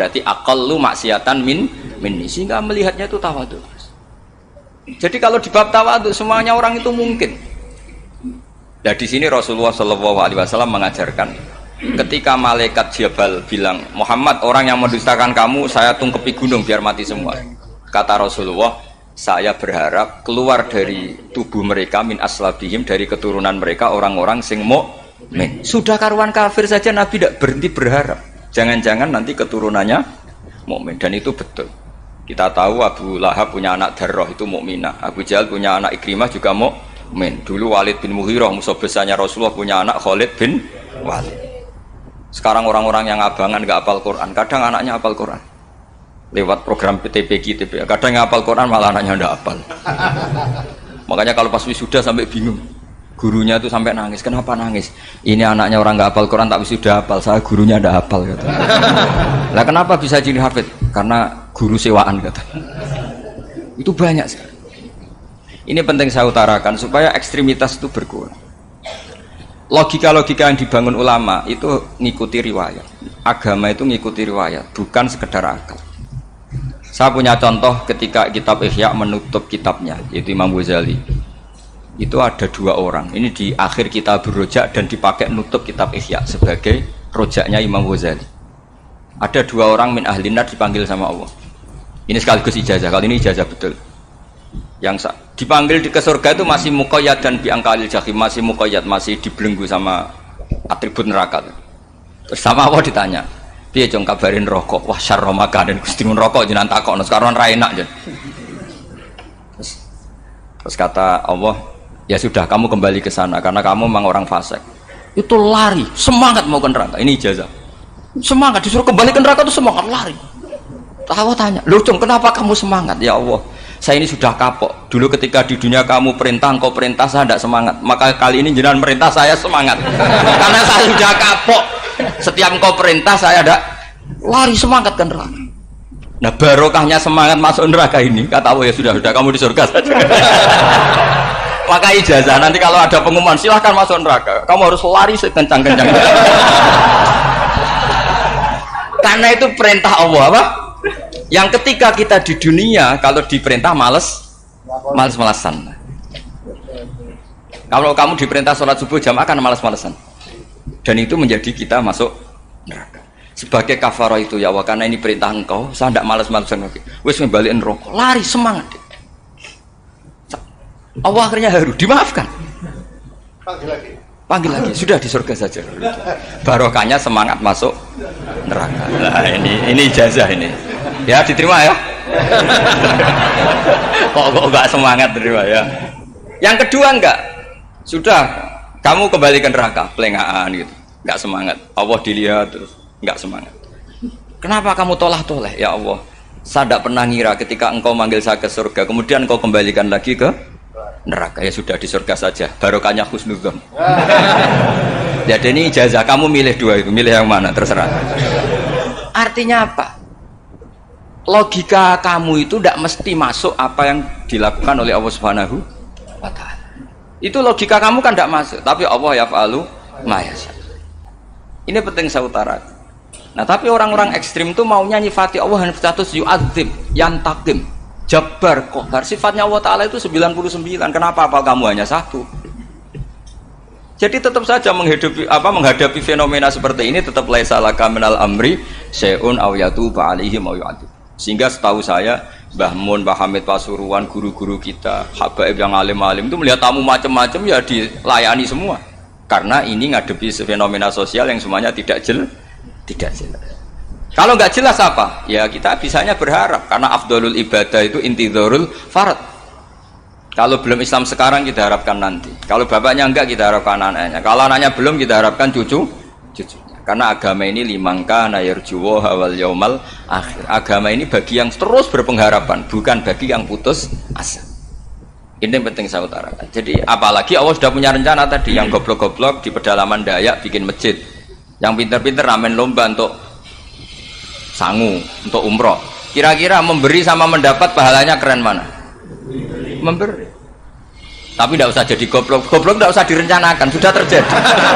berarti aqallu maksiatan minni, sehingga melihatnya itu tawadhu. Jadi kalau di bab tawadhu semuanya orang itu mungkin. Nah di sini Rasulullah SAW mengajarkan, ketika malaikat Jabal bilang, Muhammad, orang yang mendustakan kamu saya tungkepi gunung biar mati semua. Kata Rasulullah, saya berharap keluar dari tubuh mereka min aslabihim, dari keturunan mereka orang-orang sing mukmin. Sudah karuan kafir saja Nabi tidak berhenti berharap. Jangan-jangan nanti keturunannya mukmin, dan itu betul. Kita tahu Abu Lahab punya anak Darrah itu mukminah. Abu Jahal punya anak Ikrimah juga mukmin. Dulu Walid bin Mughirah musuh besarnya Rasulullah punya anak Khalid bin Walid. Sekarang orang-orang yang abangan nggak hafal Quran, kadang anaknya hafal Quran. Lewat program PTPG, kadang hafal Quran malah anaknya nggak hafal. Makanya kalau pas wisuda sampai bingung. Gurunya itu sampai nangis. Kenapa nangis? Ini anaknya orang nggak hafal Quran tak wisuda hafal, saya gurunya nggak hafal kata. Lah kenapa bisa jadi hafid? Karena guru sewaan kata. Itu banyak sekali. Ini penting saya utarakan supaya ekstremitas itu berkurang. Logika-logika yang dibangun ulama itu ngikuti riwayat. Agama itu ngikuti riwayat, bukan sekedar akal. Saya punya contoh ketika kitab Ihya menutup kitabnya, yaitu Imam Ghazali. Itu ada dua orang. Ini di akhir kitab Rojak dan dipakai nutup kitab Ihya sebagai rojaknya Imam Ghazali. Ada dua orang min ahlin nar dipanggil sama Allah. Ini sekaligus ijazah. Kali ini ijazah betul. Yang dipanggil ke surga itu masih muqayyad dan biangkalil jahim, masih muqayyad, masih dibelenggu sama atribut neraka. Terus sama Allah ditanya, piye jong kabarin rokok? Wah syarra makanan Gusti mun rokok jenengan takokno sekarang ra enak jen. Terus kata Allah, ya sudah kamu kembali ke sana karena kamu memang orang fasik. Itu lari, semangat mau ke neraka. Ini ijazah. Semangat disuruh kembali ke neraka itu semangat lari. Allah tanya, "Loh, Jong, kenapa kamu semangat?" Ya Allah, saya ini sudah kapok. Dulu ketika di dunia kamu perintah, engkau perintah, saya tidak semangat. Maka kali ini jenengan perintah, saya semangat. Karena saya sudah kapok. Setiap engkau perintah, saya ada lari semangat ke neraka. Nah barokahnya semangat masuk neraka ini, kata Allah, ya sudah kamu di surga saja. Maka ijazah, nanti kalau ada pengumuman, silahkan masuk neraka. Kamu harus lari sekencang-kencangnya. Karena itu perintah Allah, apa? Yang ketika kita di dunia kalau diperintah males-malesan. Kalau kamu diperintah sholat subuh jamaah kan males-malesan. Dan itu menjadi kita masuk neraka. Sebagai kafarah itu ya Allah, karena ini perintah engkau, saya tidak males-malesan lagi. Wes ngembaliin rokok, lari semangat. Allah akhirnya haru, dimaafkan. Panggil lagi, sudah di surga saja. Barokahnya semangat masuk neraka. Nah ini ijazah ini. Ya diterima ya. kok enggak semangat terima ya. Yang kedua enggak. Sudah kamu kembali ke neraka, pelengahan gitu. Enggak semangat. Allah dilihat terus enggak semangat. Kenapa kamu toleh? Ya Allah, saya tidak pernah ngira ketika engkau manggil saya ke surga, kemudian engkau kembalikan lagi ke neraka. Ya sudah di surga saja. Barokahnya husnudzon. Jadi ini ijazah, kamu milih dua itu, milih yang mana terserah. Artinya apa? Logika kamu itu tidak mesti masuk apa yang dilakukan oleh Allah Subhanahu wa Ta'ala. Itu logika kamu kan tidak masuk, tapi Allah yaf'alu ma yasha. Ini penting saya utarakan. Nah, tapi orang-orang ekstrim itu maunya nyifati Allah dengan status yu'adzib, yantakim, jabbar, qahar. Sifatnya Allah Ta'ala itu 99. Kenapa apal kamu hanya satu? Jadi tetap saja menghadapi fenomena seperti ini tetap laisa laka minal amri syai'un aw yatuba alaihim aw yu'adzib. Sehingga setahu saya Mbah Mun, Mbah Hamid Pasuruan, guru-guru kita, habaib yang alim-alim itu melihat tamu macam-macam ya dilayani semua. Karena ini ngadepi fenomena sosial yang semuanya tidak jelas. Kalau nggak jelas apa? Ya kita bisanya berharap karena afdolul ibadah itu intidharul farad. Kalau belum Islam sekarang kita harapkan nanti. Kalau bapaknya enggak kita harapkan anaknya. Kalau anaknya belum kita harapkan cucunya. Karena agama ini limangka nayarjuwo hawal yaumal akhir. Agama ini bagi yang terus berpengharapan, bukan bagi yang putus asa. Ini yang penting saya utarakan. Jadi apalagi Allah sudah punya rencana tadi, yang goblok-goblok di pedalaman Dayak bikin masjid, yang pinter-pinter ramen lomba untuk sangu, untuk umroh. Kira-kira memberi sama mendapat pahalanya keren mana? Memberi. Tapi tidak usah jadi goblok. Goblok tidak usah direncanakan, sudah terjadi.